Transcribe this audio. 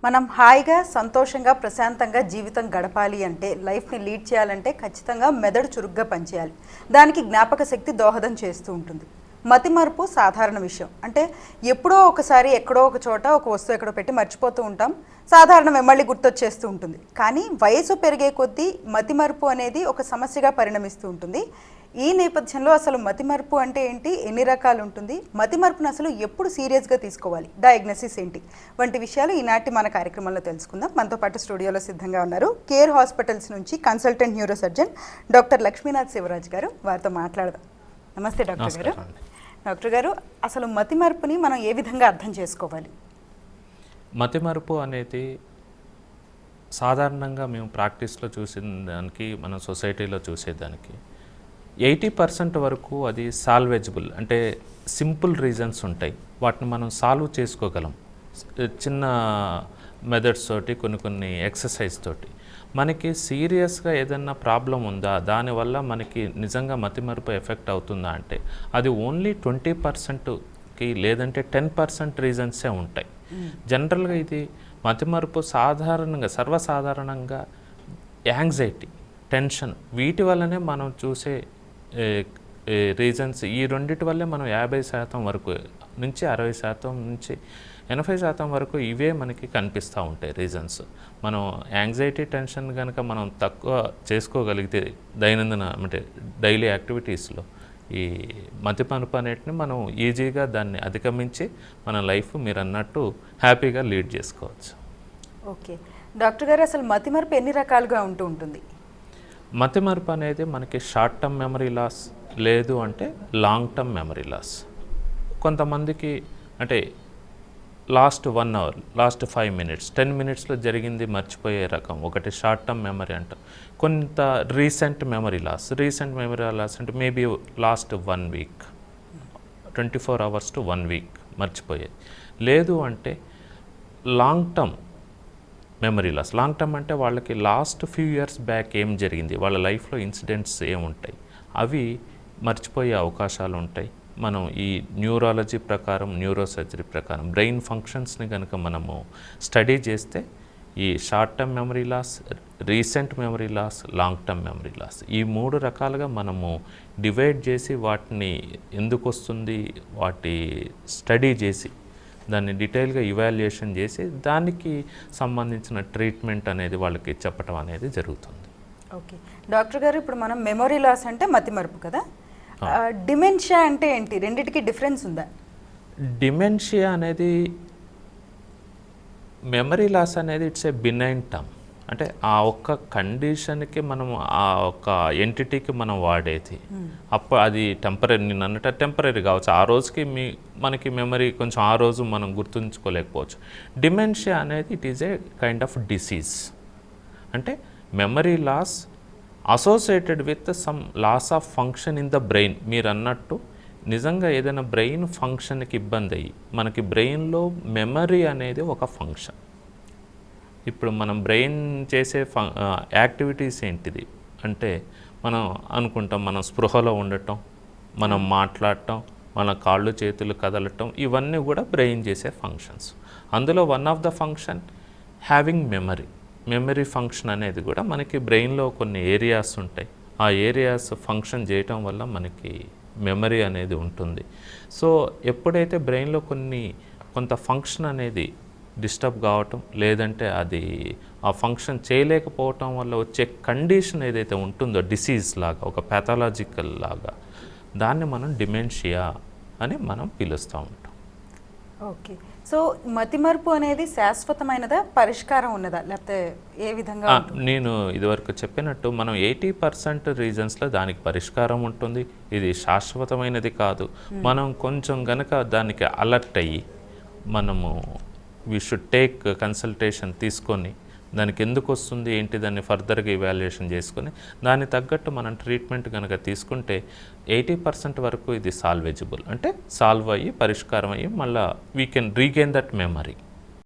మనం హాయిగా సంతోషంగా ప్రశాంతంగా జీవితం గడపాలి అంటే లైఫ్ని లీడ్ చేయాలంటే ఖచ్చితంగా మెదడు చురుగ్గా పనిచేయాలి. దానికి జ్ఞాపక శక్తి దోహదం చేస్తూ ఉంటుంది. మతిమరుపు సాధారణ విషయం. అంటే ఎప్పుడో ఒకసారి ఎక్కడో ఒక చోట ఒక వస్తువు ఎక్కడో పెట్టి మర్చిపోతూ ఉంటాం. సాధారణమే మళ్ళీ గుర్తొచ్చేస్తూ ఉంటుంది. కానీ వయసు పెరిగే కొద్దీ మతిమరుపు అనేది ఒక సమస్యగా పరిణమిస్తూ ఉంటుంది. ఈ నేపథ్యంలో అసలు మతిమరుపు అంటే ఏంటి, ఎన్ని రకాలు ఉంటుంది, మతిమరుపును అసలు ఎప్పుడు సీరియస్గా తీసుకోవాలి, డయాగ్నోసిస్ ఏంటి వంటి విషయాలు ఈనాటి మన కార్యక్రమంలో తెలుసుకుందాం. మనతో పాటు స్టూడియోలో సిద్ధంగా ఉన్నారు కేర్ హాస్పిటల్స్ నుంచి consultant neurosurgeon doctor Lakshminath Sivaraj garu. వారితో మాట్లాడదాం. నమస్తే డాక్టర్ గారు. డాక్టర్ గారు, అసలు మతిమరుపుని మనం ఏ విధంగా అర్థం చేసుకోవాలి? మతిమరుపు అనేది సాధారణంగా మేము ప్రాక్టీస్లో చూసిన దానికి, మన సొసైటీలో చూసేదానికి 80% వరకు అది సాల్వేజబుల్. అంటే సింపుల్ రీజన్స్ ఉంటాయి, వాటిని మనం సాల్వ్ చేసుకోగలం చిన్న మెథడ్స్ తోటి, కొన్ని ఎక్సర్సైజ్ తోటి. మనకి సీరియస్గా ఏదన్నా ప్రాబ్లం ఉందా, దానివల్ల మనకి నిజంగా మతిమరుపు ఎఫెక్ట్ అవుతుందా అంటే అది ఓన్లీ 20%కి లేదంటే 10% రీజన్సే ఉంటాయి. జనరల్గా ఇది మతిమరుపు సాధారణంగా సర్వసాధారణంగా యాంగ్జైటీ, టెన్షన్, వీటి వల్లనే మనం చూసే రీజన్స్. ఈ రెండిటి వల్లే మనం 50% వరకు నుంచి 60% నుంచి 80% వరకు ఇవే మనకి కనిపిస్తూ ఉంటాయి రీజన్స్. మనం యాంగ్జైటీ, టెన్షన్ కనుక మనం తక్కువ చేసుకోగలిగితే దైనందిన అంటే డైలీ యాక్టివిటీస్లో ఈ మతిమరుపు అనేటిని మనం ఈజీగా దాన్ని అధిగమించి మన లైఫ్ మీరు అన్నట్టు హ్యాపీగా లీడ్ చేసుకోవచ్చు. ఓకే డాక్టర్ గారు, అసలు మతిమరుపు ఎన్ని రకాలుగా ఉంటుంది? మతిమరుపు అనేది మనకి షార్ట్ టర్మ్ మెమరీ లాస్, లేదు అంటే లాంగ్ టర్మ్ మెమరీ లాస్. కొంతమందికి అంటే లాస్ట్ 1 అవర్, లాస్ట్ 5 minutes, 10 minutesలో జరిగింది మర్చిపోయే రకం ఒకటి షార్ట్ టర్మ్ మెమరీ అంటాం. కొంత రీసెంట్ మెమరీ లాస్ అంటే maybe last 1 week, 24 hours to 1 week మర్చిపోయేది. లేదు అంటే long term memory loss. Long term అంటే వాళ్ళకి లాస్ట్ ఫ్యూ ఇయర్స్ బ్యాక్ ఏం జరిగింది, వాళ్ళ లైఫ్లో ఇన్సిడెంట్స్ ఏముంటాయి, అవి మర్చిపోయే అవకాశాలు ఉంటాయి. మనం ఈ న్యూరాలజీ ప్రకారం, న్యూరో సర్జరీ ప్రకారం బ్రెయిన్ ఫంక్షన్స్ని కనుక మనము స్టడీ చేస్తే ఈ short term memory loss, recent memory loss, long term memory loss, ఈ 3 రకాలుగా మనము డివైడ్ చేసి వాటిని ఎందుకు వస్తుంది, వాటి స్టడీ చేసి దాన్ని డీటెయిల్గా ఇవాల్యుయేషన్ చేసి దానికి సంబంధించిన ట్రీట్మెంట్ అనేది వాళ్ళకి చెప్పడం అనేది జరుగుతుంది. ఓకే డాక్టర్ గారు, ఇప్పుడు మనం మెమరీ లాస్ అంటే మతిమరుపు కదా, డిమెన్షియా అంటే ఏంటి, రెండిటికి డిఫరెన్స్ ఉందా? డిమెన్షియా అనేది, మెమరీ లాస్ అనేది ఇట్స్ ఏ బినైన్ టర్మ్. అంటే ఆ ఒక్క కండిషన్కి మనం ఆ ఒక్క ఎంటిటీకి మనం వాడేది. అప్పుడు అది టెంపరీ, నేను అన్నట్టు టెంపరీ కావచ్చు. ఆ రోజుకి మనకి మెమరీ కొంచెం ఆ రోజు మనం గుర్తుంచుకోలేకపోవచ్చు. డిమెన్షియా అనేది it is a kind of disease. అంటే memory loss associated with some loss of function in the brain. మీరు అన్నట్టు నిజంగా ఏదైనా బ్రెయిన్ ఫంక్షన్కి ఇబ్బంది అయ్యి, మనకి బ్రెయిన్లో మెమరీ అనేది ఒక ఫంక్షన్. ఇప్పుడు మనం బ్రెయిన్ చేసే యాక్టివిటీస్ ఏంటిది అంటే, మనం అనుకుంటాం మనం స్పృహలో ఉండటం, మనం మాట్లాడటం, మన కాళ్ళు చేతులు కదలటం, ఇవన్నీ కూడా బ్రెయిన్ చేసే ఫంక్షన్స్. అందులో one of the function having memory function అనేది కూడా మనకి బ్రెయిన్లో కొన్ని ఏరియాస్ ఉంటాయి. ఆ ఏరియాస్ ఫంక్షన్ చేయటం వల్ల మనకి మెమరీ అనేది ఉంటుంది. సో ఎప్పుడైతే బ్రెయిన్లో కొంత ఫంక్షన్ అనేది డిస్టర్బ్ కావటం, లేదంటే అది ఆ ఫంక్షన్ చేయలేకపోవటం వల్ల వచ్చే కండిషన్ ఏదైతే ఉంటుందో డిసీజ్ లాగా, ఒక ప్యాథాలజికల్ లాగా, దాన్ని మనం డిమెన్షియా అని మనం పిలుస్తూ ఉంటాం. ఓకే, సో మతిమరుపు అనేది శాశ్వతమైనదా, పరిష్కారం ఉన్నదా, లేకపోతే ఏ విధంగా? నేను ఇదివరకు చెప్పినట్టు మనం 80% రీజన్స్లో దానికి పరిష్కారం ఉంటుంది. ఇది శాశ్వతమైనది కాదు. మనం కొంచెం గనక దానికి అలర్ట్ అయ్యి మనము వీ షుడ్ టేక్ కన్సల్టేషన్ తీసుకొని దానికి ఎందుకు వస్తుంది ఏంటి దాన్ని ఫర్దర్గా ఇవాల్యుయేషన్ చేసుకొని దాన్ని తగ్గట్టు మనం ట్రీట్మెంట్ కనుక తీసుకుంటే 80% వరకు ఇది సాల్వేజబుల్. అంటే సాల్వ్ అయ్యి, పరిష్కారం అయ్యి, మళ్ళీ we can regain that memory.